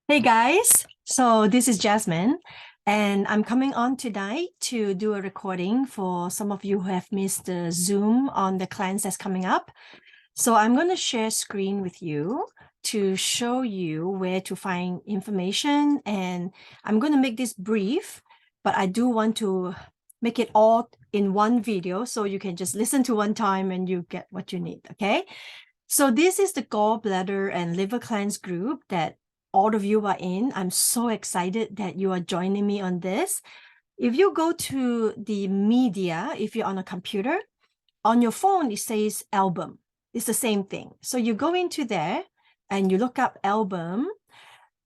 Hey guys, so this is Jasmine, and I'm coming on tonight to do a recording for some of you who have missed the Zoom on the cleanse that's coming up. So I'm going to share screen with you to show you where to find information, and I'm going to make this brief, but I do want to make it all in one video so you can just listen to one time and you get what you need, okay? So this is the gallbladder and liver cleanse group that all of you are in. I'm so excited that you are joining me on this. If you go to the media, if you're on a computer, on your phone, it says album. It's the same thing. So you go into there and you look up album.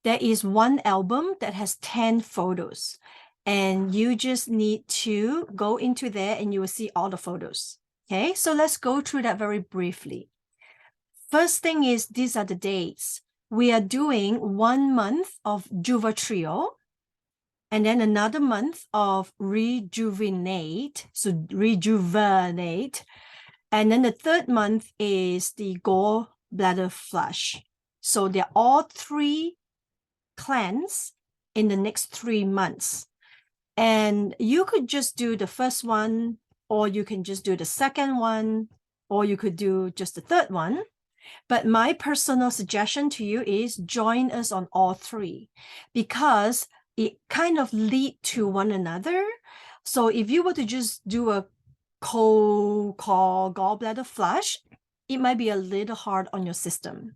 There is one album that has 10 photos. And you just need to go into there and you will see all the photos. Okay, so let's go through that very briefly. First thing is, these are the dates. We are doing 1 month of Juva Trio, and then another month of Rejuvenate, so Rejuvenate. And then the third month is the Gallbladder Flush. So they're all three cleanse in the next 3 months. And you could just do the first one, or you can just do the second one, or you could do just the third one. But my personal suggestion to you is join us on all three because it kind of lead to one another. So if you were to just do a cold call gallbladder flush, it might be a little hard on your system.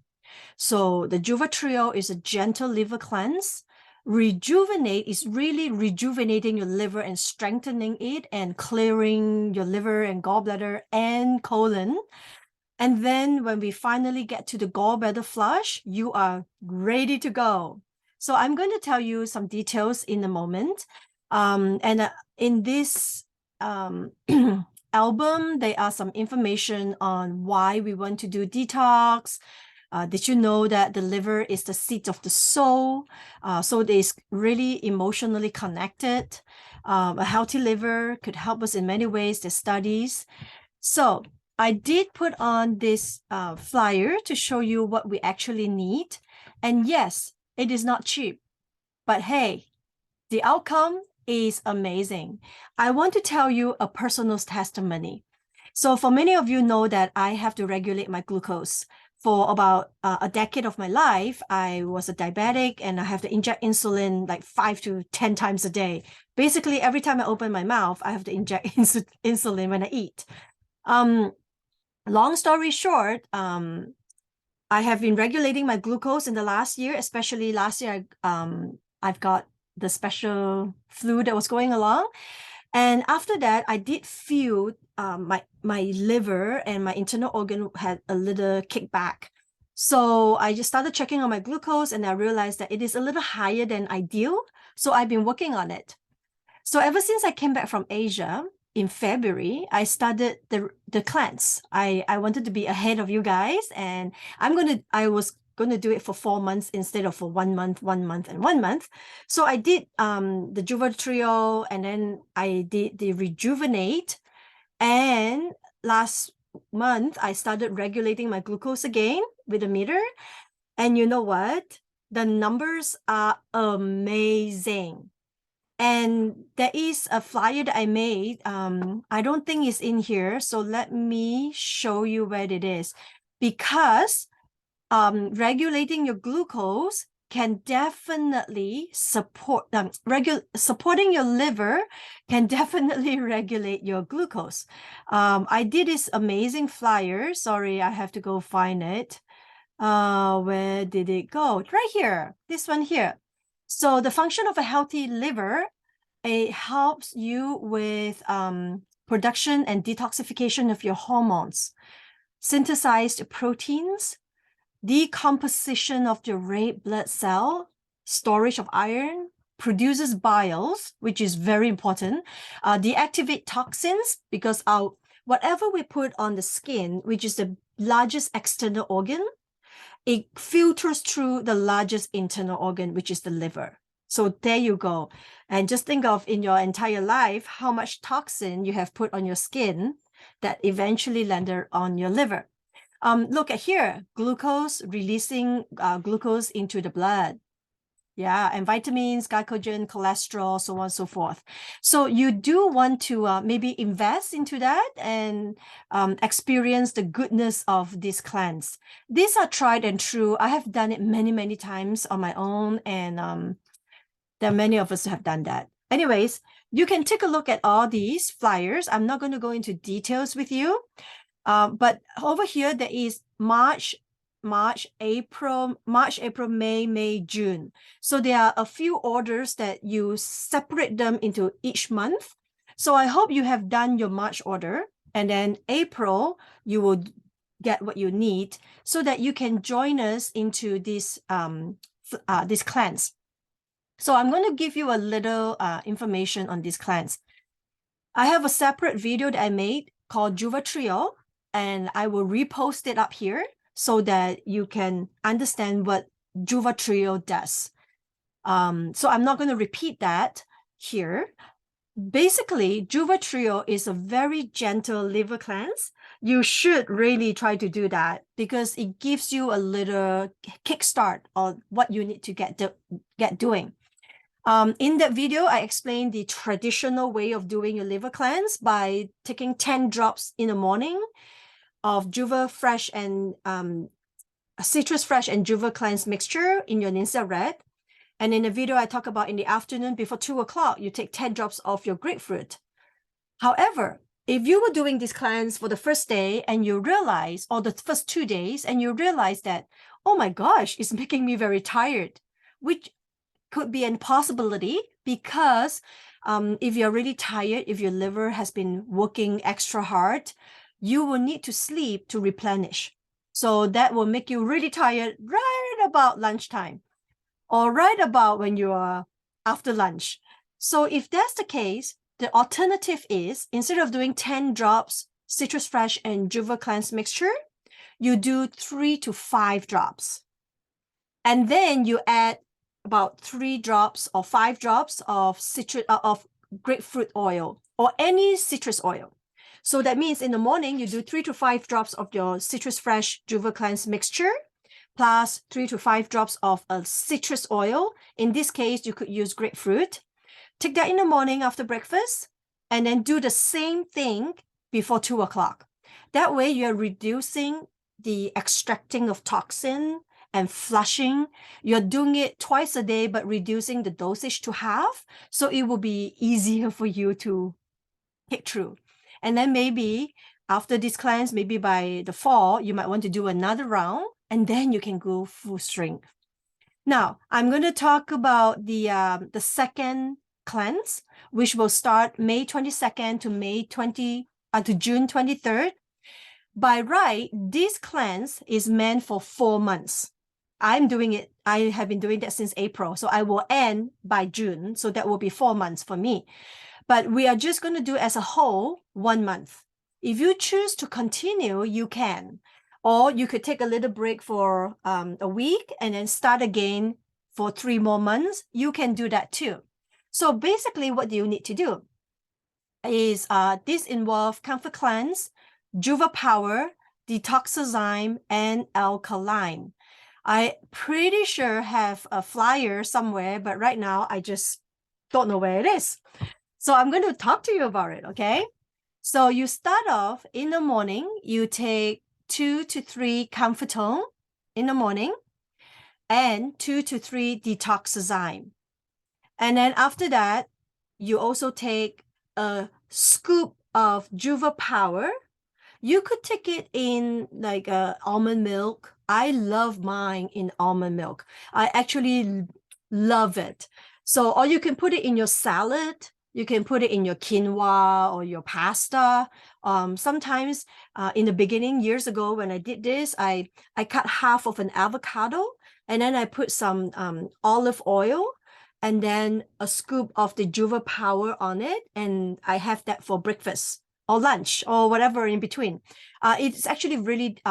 So the Juva Trio is a gentle liver cleanse. Rejuvenate is really rejuvenating your liver and strengthening it and clearing your liver and gallbladder and colon. And then when we finally get to the gallbladder flush, you are ready to go. So I'm going to tell you some details in a moment. In this album, there are some information on why we want to do detox. Did you know that the liver is the seat of the soul? So it is really emotionally connected. A healthy liver could help us in many ways. There's studies. So I did put on this flyer to show you what we actually need. And yes, it is not cheap, but hey, the outcome is amazing. I want to tell you a personal testimony. So for many of you know that I have to regulate my glucose. For about a decade of my life, I was a diabetic and I have to inject insulin like 5 to 10 times a day. Basically, every time I open my mouth, I have to inject insulin when I eat. Long story short, I have been regulating my glucose in the last year, especially last year, I've got the special flu that was going along. And after that, I did feel my liver and my internal organ had a little kickback. So I just started checking on my glucose and I realized that it is a little higher than ideal. So I've been working on it. So ever since I came back from Asia in February, I started the cleanse. I wanted to be ahead of you guys, and I was gonna do it for 4 months instead of for 1 month, 1 month, and 1 month. So I did the Juva Trio, and then I did the Rejuvenate. And last month I started regulating my glucose again with a meter. And you know what? The numbers are amazing. And there is a flyer that I made. I don't think it's in here. So let me show you where it is. Because regulating your glucose can definitely support supporting your liver can definitely regulate your glucose. I did this amazing flyer. Sorry, I have to go find it. Where did it go? Right here, this one here. So the function of a healthy liver, it helps you with production and detoxification of your hormones, synthesized proteins, decomposition of your red blood cell, storage of iron, produces biles, which is very important, deactivate toxins because whatever we put on the skin, which is the largest external organ, it filters through the largest internal organ, which is the liver. So there you go. And just think of in your entire life, how much toxin you have put on your skin that eventually landed on your liver. Look at here, glucose, releasing glucose into the blood. Yeah, and vitamins, glycogen, cholesterol, so on and so forth. So you do want to maybe invest into that and experience the goodness of this cleanse. These are tried and true. I have done it many, many times on my own, and there are many of us who have done that. Anyways, you can take a look at all these flyers. I'm not going to go into details with you, but over here there is March, April, May, June. So there are a few orders that you separate them into each month. So I hope you have done your March order, and then April, you will get what you need so that you can join us into this cleanse. So I'm going to give you a little information on this cleanse. I have a separate video that I made called Juva Trio, and I will repost it up here so that you can understand what Juva Trio does. So I'm not going to repeat that here. Basically, Juva Trio is a very gentle liver cleanse. You should really try to do that because it gives you a little kickstart on what you need to get doing. In that video, I explained the traditional way of doing your liver cleanse by taking 10 drops in the morning of Juva Fresh and Citrus Fresh and Juva Cleanse mixture in your Ninja Red. And in the video, I talk about in the afternoon before 2 o'clock, you take 10 drops of your grapefruit. However, if you were doing this cleanse for the first day and you realize, or the first 2 days, and you realize that, oh my gosh, it's making me very tired, which could be a possibility because if you're really tired, if your liver has been working extra hard, you will need to sleep to replenish. So that will make you really tired right about lunchtime or right about when you are after lunch. So if that's the case, the alternative is instead of doing 10 drops Citrus Fresh and Juva Cleanse mixture, you do 3 to 5 drops. And then you add about 3 drops or 5 drops of grapefruit oil or any citrus oil. So that means in the morning, you do 3 to 5 drops of your Citrus Fresh Juva Cleanse mixture, plus 3 to 5 drops of a citrus oil. In this case, you could use grapefruit. Take that in the morning after breakfast, and then do the same thing before 2 o'clock. That way, you're reducing the extracting of toxin and flushing. You're doing it twice a day, but reducing the dosage to half. So it will be easier for you to hit through. And then maybe after this cleanse, maybe by the fall, you might want to do another round, and then you can go full strength. Now, I'm going to talk about the second cleanse, which will start May 22nd to June 23rd. By right, this cleanse is meant for 4 months. I'm doing it. I have been doing that since April. So I will end by June. So that will be 4 months for me. But we are just going to do as a whole 1 month. If you choose to continue, you can. Or you could take a little break for a week and then start again for 3 more months. You can do that too. So basically, what do you need to do? Is this involves Comfort Cleanse, Juva Power, Detoxazyme, and Alkaline. I pretty sure have a flyer somewhere, but right now I just don't know where it is. So I'm going to talk to you about it, okay? So you start off in the morning, you take 2 to 3 Comfortone in the morning and 2 to 3 Detoxazyme. And then after that, you also take a scoop of Juva Power. You could take it in like almond milk. I love mine in almond milk. I actually love it. So, or you can put it in your salad. You can put it in your quinoa or your pasta. Sometimes in the beginning, years ago, when I did this, I cut half of an avocado and then I put some olive oil and then a scoop of the Juva Power on it. And I have that for breakfast or lunch or whatever in between. It's actually really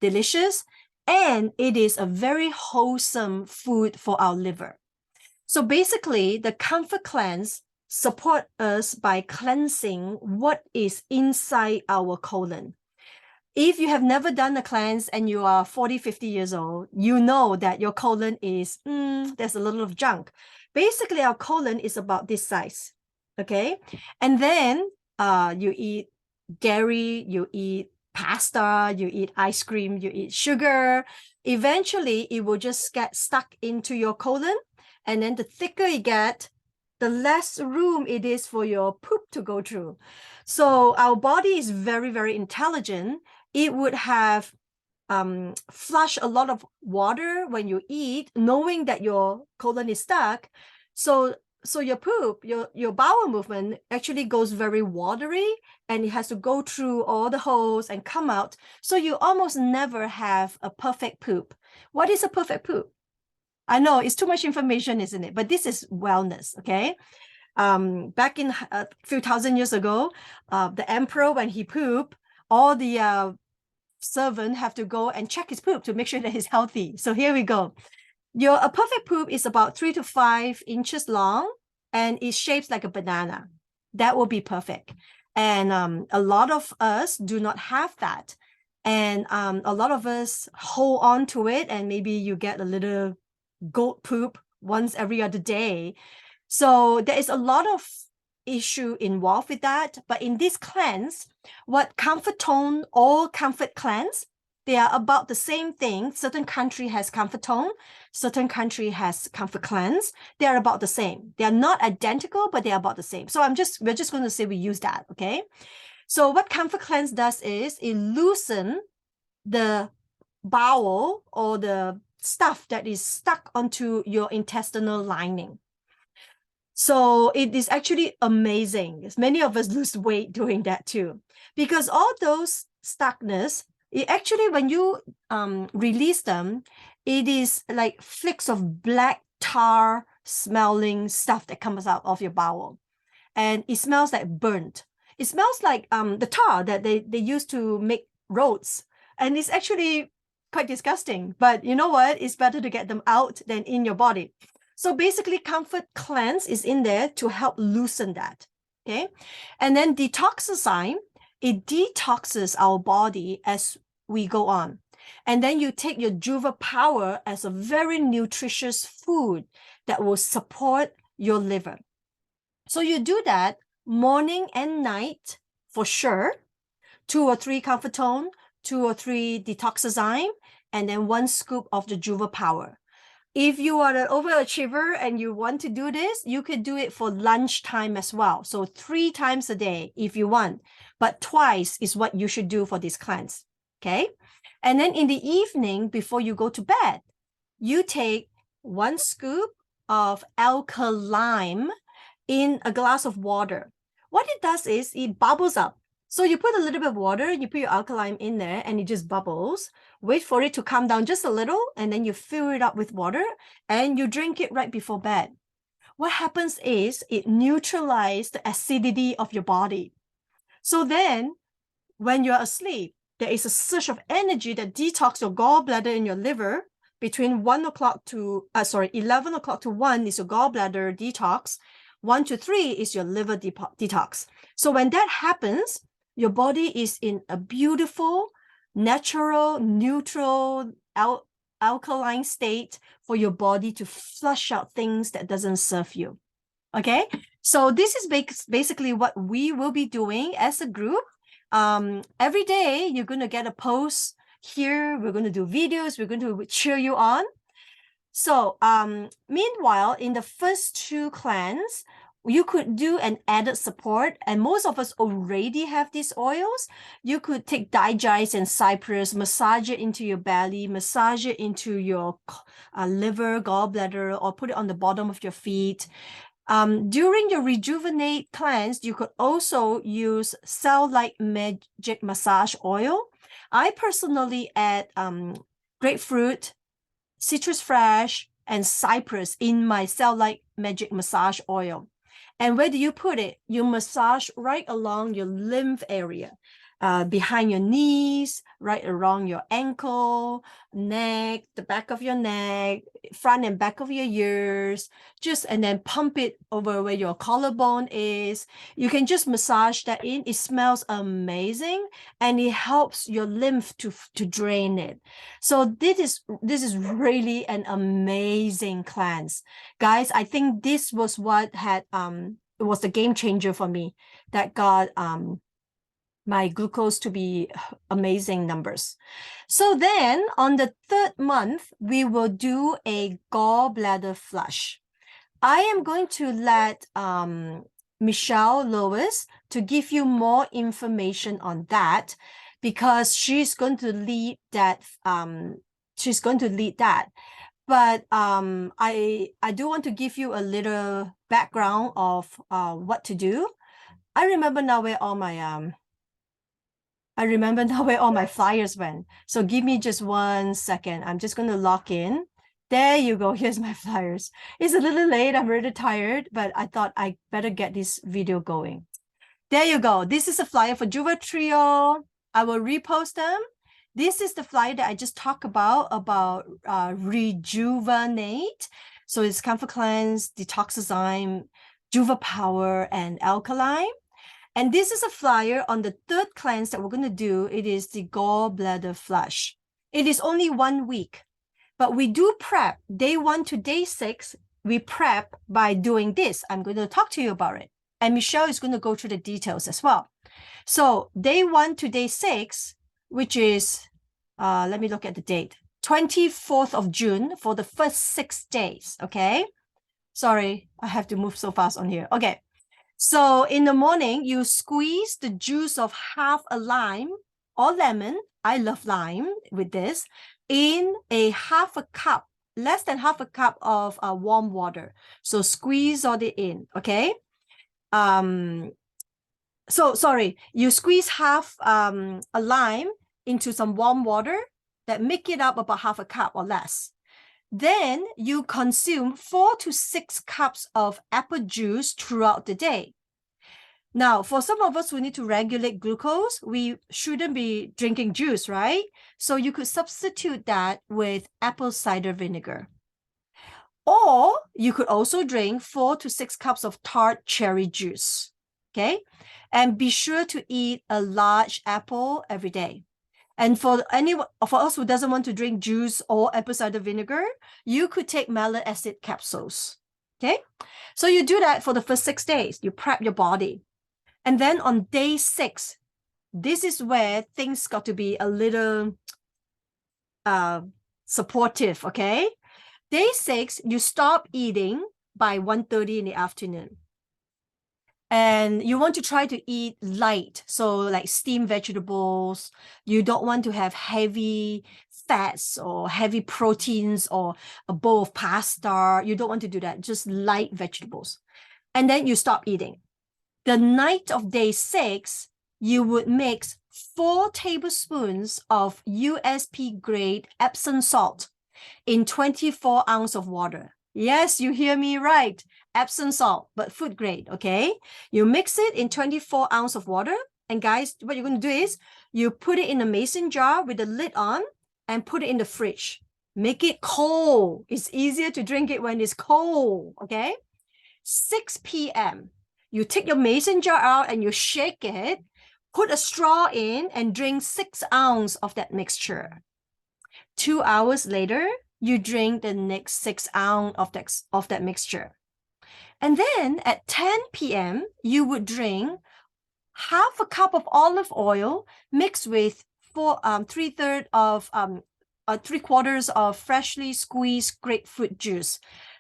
delicious, and it is a very wholesome food for our liver. So basically, the Comfort Cleanse support us by cleansing what is inside our colon. If you have never done a cleanse and you are 40, 50 years old, you know that your colon is, there's a little of junk. Basically, our colon is about this size, okay? And then you eat dairy, you eat pasta, you eat ice cream, you eat sugar. Eventually, it will just get stuck into your colon. And then the thicker you get, the less room it is for your poop to go through. So our body is very, very intelligent. It would have flush a lot of water when you eat, knowing that your colon is stuck. So your poop, your bowel movement actually goes very watery, and it has to go through all the holes and come out. So you almost never have a perfect poop. What is a perfect poop? I know it's too much information, isn't it? But this is wellness, okay? Back in a few thousand years ago, the emperor, when he pooped, all the servant have to go and check his poop to make sure that he's healthy. So here we go. A perfect poop is about 3 to 5 inches long, and it shapes like a banana. That will be perfect. And a lot of us do not have that. And a lot of us hold on to it, and maybe you get a little goat poop once every other day. So there is a lot of issue involved with that. But in this cleanse, what Comfort Tone or Comfort Cleanse, they are about the same thing. Certain country has Comfort Tone, certain country has Comfort Cleanse. They are about the same. They are not identical, but they are about the same. So we're just going to say we use that, okay? So what Comfort Cleanse does is it loosen the bowel or the stuff that is stuck onto your intestinal lining. So it is actually amazing. Many of us lose weight doing that too, because all those stuckness, it actually, when you release them, it is like flecks of black tar smelling stuff that comes out of your bowel. And it smells like burnt. It smells like the tar that they use to make roads. And it's actually quite disgusting. But you know what? It's better to get them out than in your body. So basically, Comfort Cleanse is in there to help loosen that, okay? And then Detoxify, it detoxes our body as we go on. And then you take your Juva Power as a very nutritious food that will support your liver. So you do that morning and night for sure. 2 or 3 Comfort Tone, 2 or 3 Detoxify, and then 1 scoop of the Juva Power. If you are an overachiever and you want to do this, you could do it for lunchtime as well. So 3 times a day if you want, but twice is what you should do for this cleanse, okay? And then in the evening, before you go to bed, you take 1 scoop of alkaline in a glass of water. What it does is it bubbles up. So you put a little bit of water, you put your alkaline in there, and it just bubbles. Wait for it to come down just a little, and then you fill it up with water, and you drink it right before bed. What happens is it neutralizes the acidity of your body. So then, when you're asleep, there is a surge of energy that detox your gallbladder and your liver. Between 11 o'clock to 1 is your gallbladder detox. 1 to 3 is your liver detox. So when that happens, your body is in a beautiful, natural, neutral, alkaline state for your body to flush out things that doesn't serve you. Okay, so this is basically what we will be doing as a group. Every day you're going to get a post here. We're going to do videos. We're going to cheer you on. So meanwhile, in the first 2 cleanse, you could do an added support, and most of us already have these oils. You could take digest and cypress, massage it into your belly, massage it into your liver, gallbladder, or put it on the bottom of your feet. During your rejuvenate cleanse, you could also use Cell Light Magic Massage Oil. I personally add grapefruit, citrus fresh, and cypress in my Cell Light Magic Massage Oil. And where do you put it? You massage right along your lymph area. behind your knees, right around your ankle, neck, the back of your neck, front and back of your ears, and then pump it over where your collarbone is. You can just massage that in. It smells amazing, and it helps your lymph to drain it. So this is really an amazing cleanse. Guys, I think this was what had it was the game changer for me that got my glucose to be amazing numbers. So then on the 3rd month, we will do a gallbladder flush. I am going to let Michelle Lois to give you more information on that, because she's going to lead that. But I do want to give you a little background of what to do. I remember now where all my flyers went. So give me just 1 second. I'm just going to lock in. There you go. Here's my flyers. It's a little late. I'm really tired, but I thought I better get this video going. There you go. This is a flyer for Juva Trio. I will repost them. This is the flyer that I just talked about Rejuvenate. So it's Comfort Cleanse, Detoxazyme, Juva Power, and Alkaline. And this is a flyer on the 3rd cleanse that we're going to do. It is the gallbladder flush. It is only 1 week, but we do prep. Day 1 to day 6, we prep by doing this. I'm going to talk to you about it. And Michelle is going to go through the details as well. So day 1 to day 6, which is, let me look at the date, 24th of June for the first 6 days, okay? Sorry, I have to move so fast on here. Okay. So in the morning, you squeeze the juice of half a lime or lemon, I love lime with this, in a half a cup, less than half a cup of warm water. So squeeze all it in, okay? So sorry, you squeeze half a lime into some warm water that make it up about half a cup or less. Then you consume 4 to 6 cups of apple juice throughout the day. Now, for some of us who need to regulate glucose, we shouldn't be drinking juice, right? So you could substitute that with apple cider vinegar. Or you could also drink 4 to 6 cups of tart cherry juice, okay? And be sure to eat a large apple every day. And for us who doesn't want to drink juice or apple cider vinegar, you could take malic acid capsules, okay? So you do that for the first 6 days. You prep your body. And then on day 6, this is where things got to be a little supportive, okay? Day 6, you stop eating by 1:30 in the afternoon. And you want to try to eat light, so like steamed vegetables. You don't want to have heavy fats or heavy proteins or a bowl of pasta. You don't want to do that, just light vegetables. And then you stop eating. The night of day 6, you would mix 4 tablespoons of USP grade Epsom salt in 24 ounces of water. Yes, you hear me right. Epsom salt, but food grade, okay? You mix it in 24 ounces of water. And guys, what you're going to do is you put it in a mason jar with the lid on and put it in the fridge. Make it cold. It's easier to drink it when it's cold, okay? 6 p.m., you take your mason jar out and you shake it, put a straw in and drink 6 ounces of that mixture. 2 hours later, you drink the next 6 ounces of that mixture. And then at 10 p.m., you would drink half a cup of olive oil mixed with 3/4 of freshly squeezed grapefruit juice.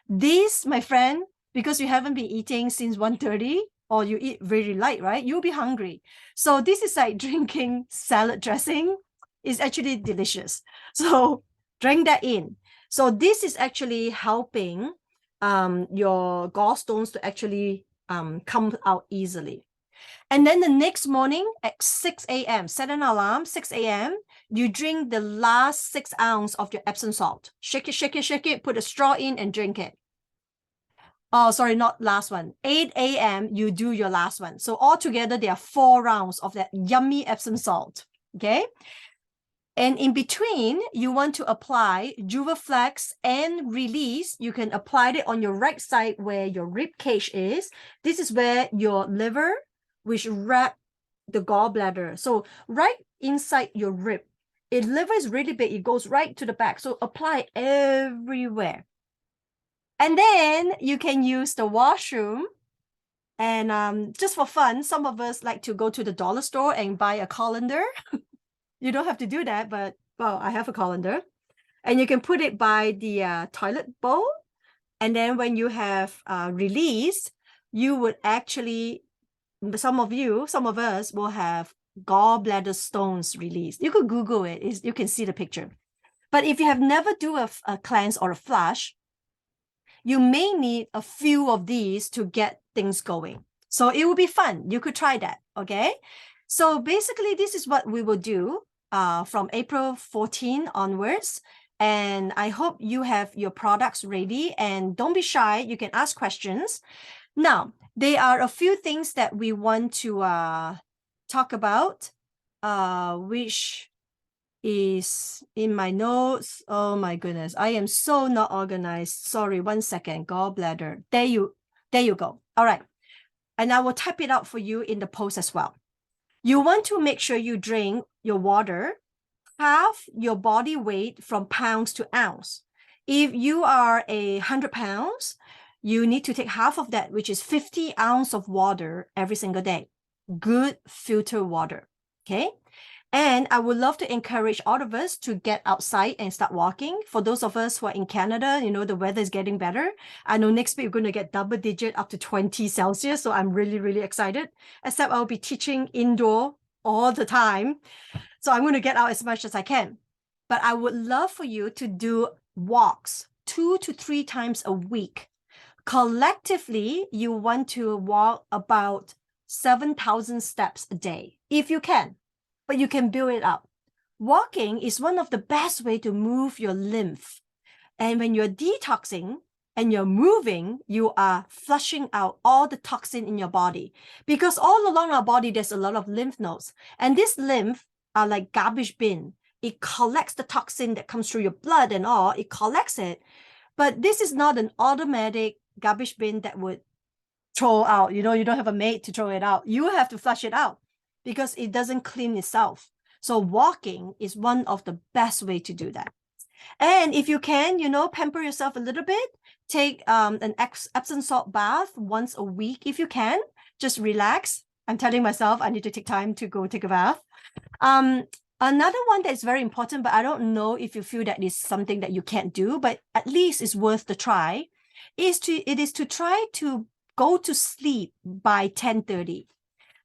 This, my friend, because you haven't been eating since 1:30 or you eat very light, right? You'll be hungry. So this is like drinking salad dressing. It's actually delicious. So drink that in. So this is actually helping your gallstones to actually come out easily. And then the next morning at 6 a.m., set an alarm, 6 a.m., you drink the last 6 ounces of your Epsom salt. Shake it, shake it, shake it, put a straw in and drink it. Oh, sorry, not last one. 8 a.m., you do your last one. So altogether, there are 4 rounds of that yummy Epsom salt. Okay. And in between, you want to apply Juvaflex and release. You can apply it on your right side where your rib cage is. This is where your liver, which wrap the gallbladder. So right inside your rib, if liver is really big, it goes right to the back. So apply everywhere. And then you can use the washroom. And just for fun, some of us like to go to the dollar store and buy a colander. You don't have to do that, but well, I have a colander. And you can put it by the toilet bowl. And then when you have released, you would actually, some of us will have gallbladder stones released. You could Google it. You can see the picture. But if you have never do a cleanse or a flush, you may need a few of these to get things going. So it will be fun. You could try that, okay? So basically, this is what we will do from April 14 onwards. And I hope you have your products ready. And don't be shy. You can ask questions. Now, there are a few things that we want to talk about, which is in my notes. Oh my goodness, I am so not organized. Sorry, 1 second. Gallbladder. There you go. All right. And I will type it out for you in the post as well. You want to make sure you drink your water half your body weight from pounds to ounce. If you are 100 pounds, you need to take half of that, which is 50 ounces of water every single day. Good filter water. Okay. And I would love to encourage all of us to get outside and start walking. For those of us who are in Canada, you know, the weather is getting better. I know next week we're going to get double digit up to 20 Celsius. So I'm really, really excited, except I'll be teaching indoor all the time. So I'm going to get out as much as I can. But I would love for you to do walks 2 to 3 times a week. Collectively, you want to walk about 7,000 steps a day, if you can. But you can build it up. Walking is one of the best way to move your lymph. And when you're detoxing and you're moving, you are flushing out all the toxin in your body. Because all along our body, there's a lot of lymph nodes. And this lymph are like garbage bin. It collects the toxin that comes through your blood and all. It collects it. But this is not an automatic garbage bin that would throw out. You know, you don't have a maid to throw it out. You have to flush it out, because it doesn't clean itself. So walking is one of the best way to do that. And if you can, you know, pamper yourself a little bit, take an Epsom salt bath once a week if you can. Just relax. I'm telling myself I need to take time to go take a bath. Another one that is very important, but I don't know if you feel that is something that you can't do, but at least it's worth the try, it is to try to go to sleep by 10:30.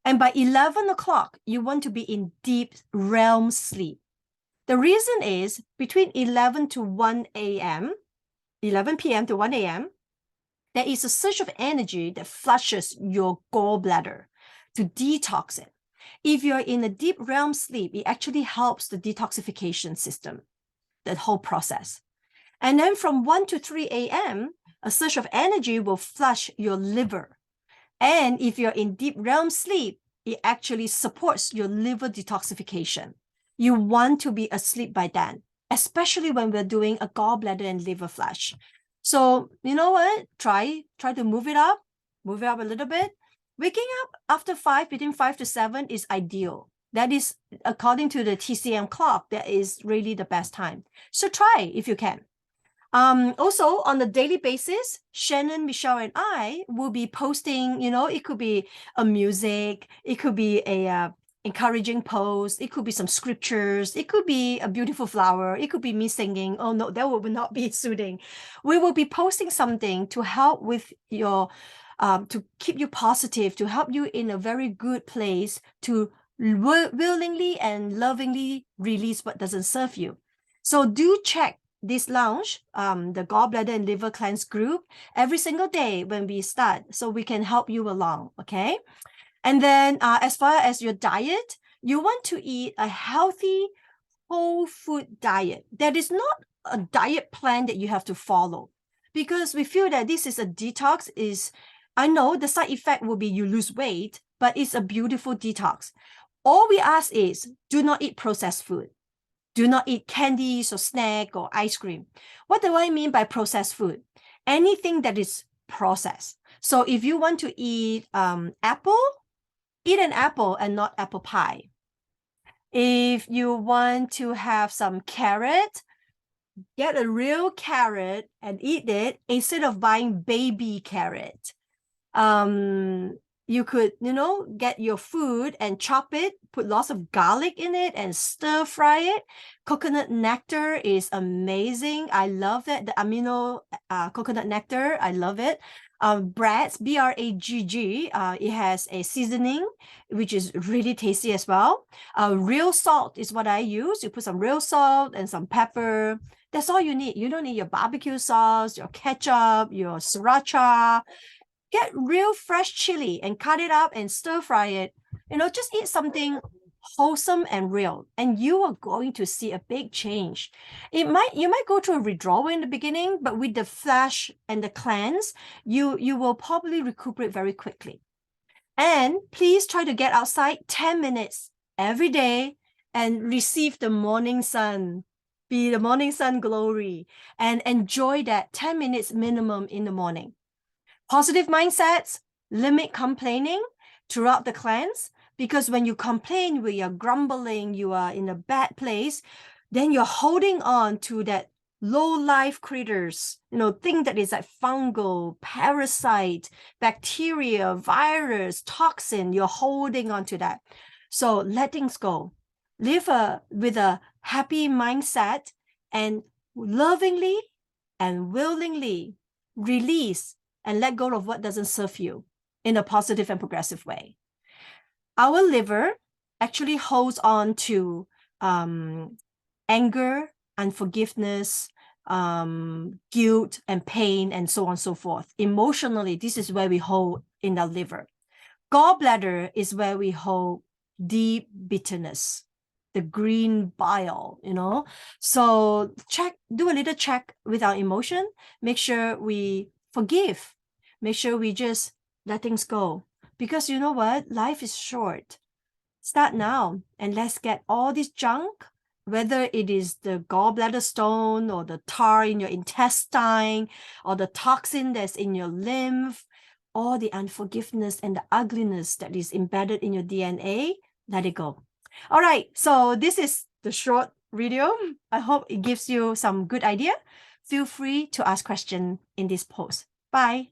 And by 11 o'clock, you want to be in deep REM sleep. The reason is between 11 to 1 a.m., 11 p.m. to 1 a.m., there is a surge of energy that flushes your gallbladder to detox it. If you're in a deep REM sleep, it actually helps the detoxification system, that whole process. And then from 1 to 3 a.m., a surge of energy will flush your liver. And if you're in deep REM sleep, it actually supports your liver detoxification. You want to be asleep by then, especially when we're doing a gallbladder and liver flush. So you know what? Try to move it up a little bit. Waking up after 5, between 5 to 7 is ideal. That is, according to the TCM clock, that is really the best time. So try if you can. Also, on a daily basis, Shannon, Michelle, and I will be posting, you know, it could be a music, it could be a encouraging post, it could be some scriptures, it could be a beautiful flower, it could be me singing. Oh no, that would not be soothing. We will be posting something to help with your, to keep you positive, to help you in a very good place to willingly and lovingly release what doesn't serve you. So do check this lounge, the gallbladder and liver cleanse group, every single day when we start, so we can help you along, okay? And then as far as your diet, you want to eat a healthy whole food diet. That is not a diet plan that you have to follow. because we feel that this is a detox. I know the side effect will be you lose weight, but it's a beautiful detox. All we ask is do not eat processed food. Do not eat candies or snack or ice cream. What do I mean by processed food? Anything that is processed. So if you want to eat apple, eat an apple and not apple pie. If you want to have some carrot, get a real carrot and eat it instead of buying baby carrot. You could, get your food and chop it, put lots of garlic in it and stir fry it. Coconut nectar is amazing. I love that. The amino coconut nectar, I love it. Brads, B-R-A-G-G, it has a seasoning, which is really tasty as well. Real salt is what I use. You put some real salt and some pepper. That's all you need. You don't need your barbecue sauce, your ketchup, your sriracha. Get real fresh chili and cut it up and stir fry it. Just eat something wholesome and real, and you are going to see a big change. You might go through a withdrawal in the beginning, but with the flash and the cleanse, you will probably recuperate very quickly. And please try to get outside 10 minutes every day and receive the morning sun. Be the morning sun glory and enjoy that 10 minutes minimum in the morning. Positive mindsets, limit complaining throughout the cleanse, because when you complain, when you're grumbling, you are in a bad place, then you're holding on to that low life critters, thing that is like fungal, parasite, bacteria, virus, toxin, you're holding on to that. So let things go. Live with a happy mindset and lovingly and willingly release and let go of what doesn't serve you in a positive and progressive way. Our liver actually holds on to anger, unforgiveness, guilt, and pain, and so on and so forth. Emotionally, this is where we hold in our liver. Gallbladder is where we hold deep bitterness, the green bile, So do a little check with our emotion. Make sure we forgive. Make sure we just let things go. Because you know what? Life is short. Start now and let's get all this junk, whether it is the gallbladder stone or the tar in your intestine or the toxin that's in your lymph, or the unforgiveness and the ugliness that is embedded in your DNA, let it go. All right, so this is the short video. I hope it gives you some good idea. Feel free to ask questions in this post. Bye.